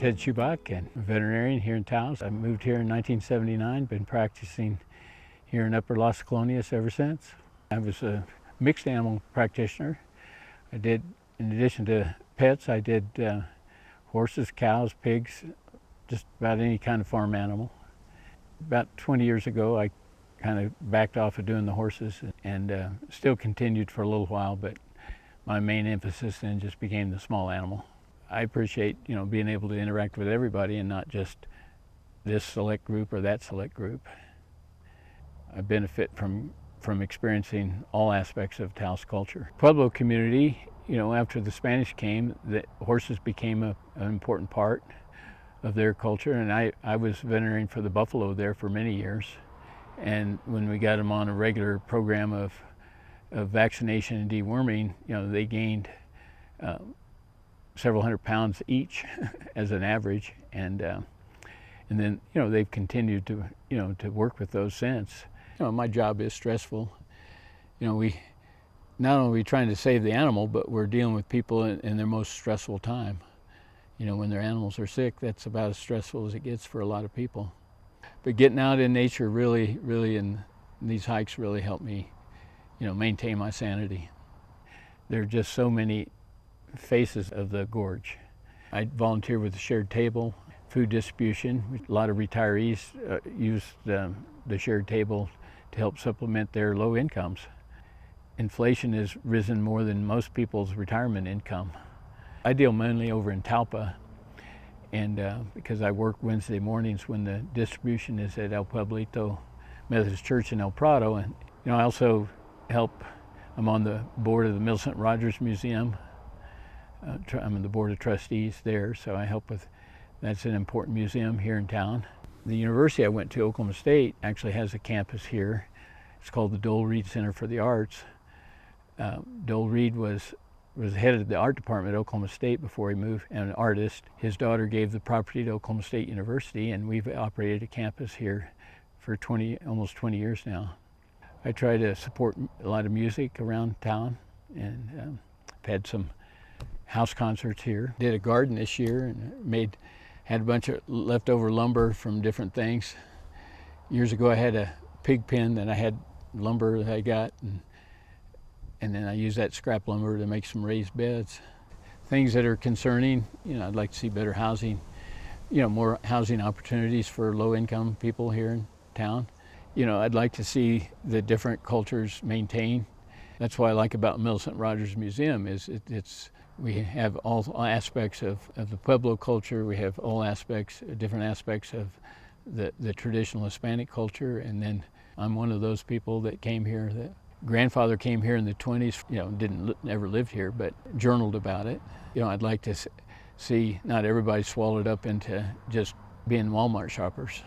Ted Schupbach, and I'm a veterinarian here in Taos. I moved here in 1979, been practicing here in Upper Las Colonias ever since. I was a mixed animal practitioner. I did, in addition to pets, I did horses, cows, pigs, just about any kind of farm animal. About 20 years ago, I kind of backed off of doing the horses and still continued for a little while, but my main emphasis then just became the small animal. I appreciate, being able to interact with everybody and not just this select group or that select group. I benefit from experiencing all aspects of Taos culture. Pueblo community, after the Spanish came, the horses became an important part of their culture, and I was veterinarian for the buffalo there for many years. And when we got them on a regular program of vaccination and deworming, they gained several hundred pounds each as an average, and then they've continued to work with those since. My job is stressful. We not only trying to save the animal, but we're dealing with people in their most stressful time. When their animals are sick, that's about as stressful as it gets for a lot of people. But getting out in nature really, and these hikes really help me, maintain my sanity. There are just so many faces of the gorge. I volunteer with the shared table, food distribution. A lot of retirees use the shared table to help supplement their low incomes. Inflation has risen more than most people's retirement income. I deal mainly over in Talpa, and because I work Wednesday mornings when the distribution is at El Pueblito Methodist Church in El Prado, and I also help. I'm on the board of the Millicent Rogers Museum. I'm on the board of trustees there, so I help with. That's an important museum here in town. The university I went to, Oklahoma State, actually has a campus here. It's called the Dole Reed Center for the Arts. Dole Reed was head of the art department at Oklahoma State before he moved, and an artist. His daughter gave the property to Oklahoma State University, and we've operated a campus here for almost 20 years now. I try to support a lot of music around town, and I've had some house concerts here. Did a garden this year and had a bunch of leftover lumber from different things. Years ago I had a pig pen that I had lumber that I got, and then I used that scrap lumber to make some raised beds. Things that are concerning, I'd like to see better housing, more housing opportunities for low-income people here in town. I'd like to see the different cultures maintained. That's what I like about Millicent Rogers Museum is we have all aspects of the Pueblo culture. We have all different aspects of the traditional Hispanic culture. And then I'm one of those people that came here. That grandfather came here in the 20s. Never lived here, but journaled about it. I'd like to see not everybody swallowed up into just being Walmart shoppers.